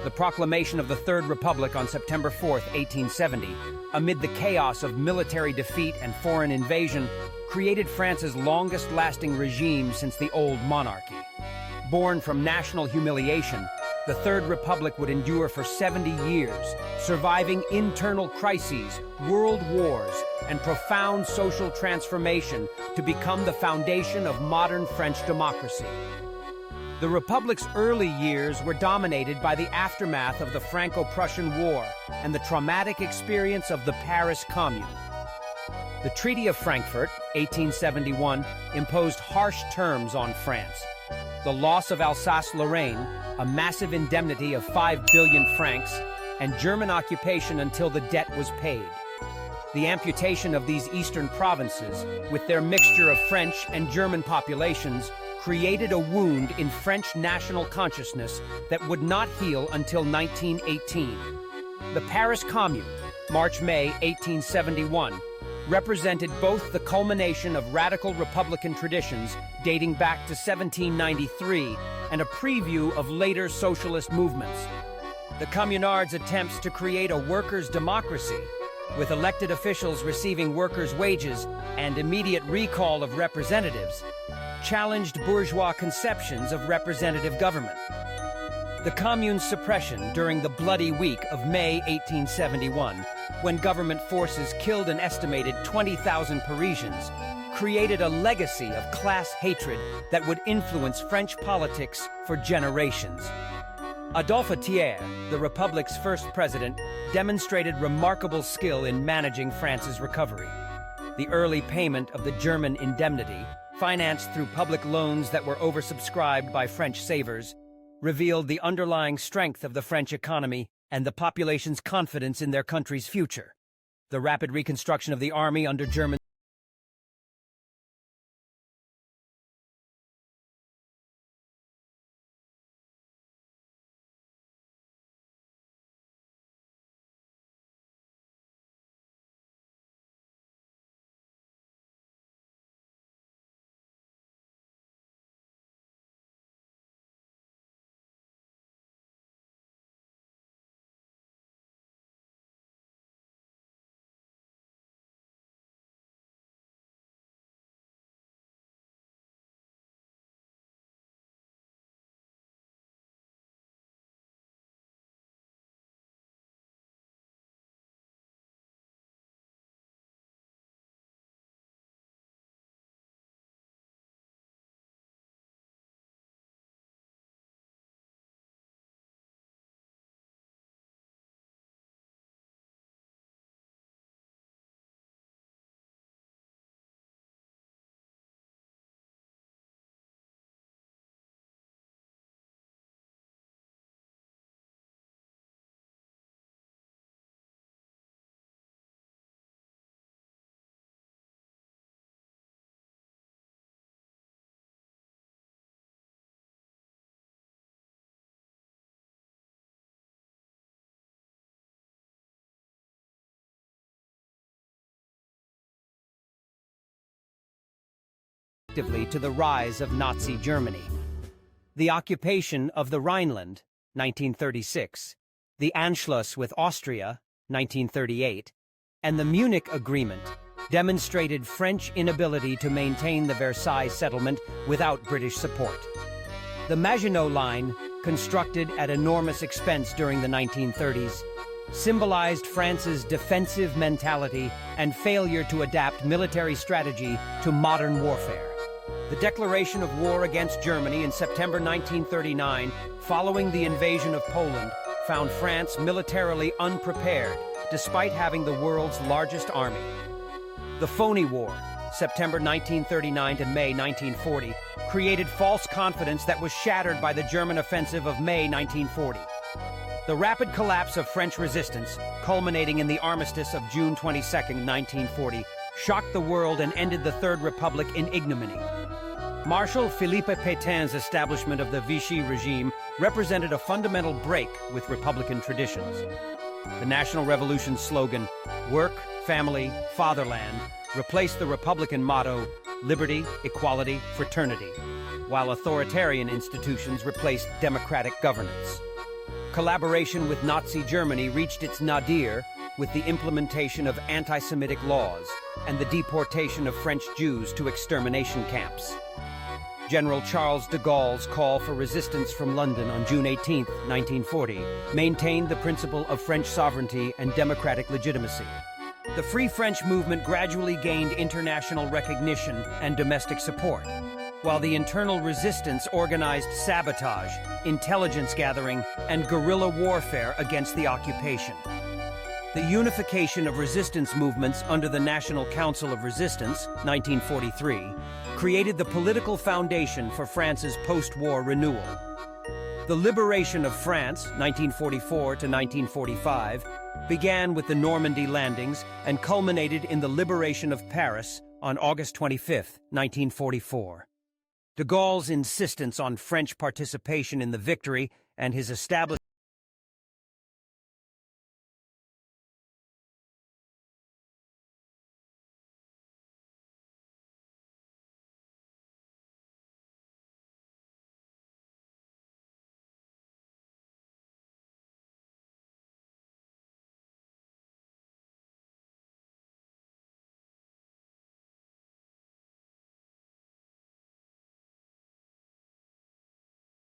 The proclamation of the Third Republic on September 4, 1870, amid the chaos of military defeat and foreign invasion, created France's longest-lasting regime since the old monarchy. Born from national humiliation, the Third Republic would endure for 70 years, surviving internal crises, world wars, and profound social transformation to become the foundation of modern French democracy. The Republic's early years were dominated by the aftermath of the Franco-Prussian War and the traumatic experience of the Paris Commune. The Treaty of Frankfurt, 1871, imposed harsh terms on France. The loss of Alsace-Lorraine, a massive indemnity of 5 billion francs, and German occupation until the debt was paid. The amputation of these eastern provinces, with their mixture of French and German populations, created a wound in French national consciousness that would not heal until 1918. The Paris Commune, March-May 1871, represented both the culmination of radical republican traditions dating back to 1793 and a preview of later socialist movements. The Communards' attempts to create a workers' democracy, with elected officials receiving workers' wages and immediate recall of representatives, challenged bourgeois conceptions of representative government. The Commune's suppression during the Bloody Week of May 1871, when government forces killed an estimated 20,000 Parisians, created a legacy of class hatred that would influence French politics for generations. Adolphe Thiers, the Republic's first president, demonstrated remarkable skill in managing France's recovery. The early payment of the German indemnity, financed through public loans that were oversubscribed by French savers, revealed the underlying strength of the French economy and the population's confidence in their country's future. The rapid reconstruction of the army under German to the rise of Nazi Germany. The occupation of the Rhineland, 1936, the Anschluss with Austria, 1938, and the Munich Agreement demonstrated French inability to maintain the Versailles settlement without British support. The Maginot Line, constructed at enormous expense during the 1930s, symbolized France's defensive mentality and failure to adapt military strategy to modern warfare. The declaration of war against Germany in September 1939, following the invasion of Poland, found France militarily unprepared, despite having the world's largest army. The Phony War, September 1939 to May 1940, created false confidence that was shattered by the German offensive of May 1940. The rapid collapse of French resistance, culminating in the armistice of June 22, 1940, shocked the world and ended the Third Republic in ignominy. Marshal Philippe Pétain's establishment of the Vichy regime represented a fundamental break with Republican traditions. The National Revolution's slogan, "Work, Family, Fatherland," replaced the Republican motto, "Liberty, Equality, Fraternity," while authoritarian institutions replaced democratic governance. Collaboration with Nazi Germany reached its nadir with the implementation of anti-Semitic laws and the deportation of French Jews to extermination camps. General Charles de Gaulle's call for resistance from London on June 18, 1940, maintained the principle of French sovereignty and democratic legitimacy. The Free French movement gradually gained international recognition and domestic support, while the internal resistance organized sabotage, intelligence gathering, and guerrilla warfare against the occupation. The unification of resistance movements under the National Council of Resistance, 1943, created the political foundation for France's post-war renewal. The liberation of France, 1944 to 1945, began with the Normandy landings and culminated in the liberation of Paris on August 25, 1944. De Gaulle's insistence on French participation in the victory and his establishment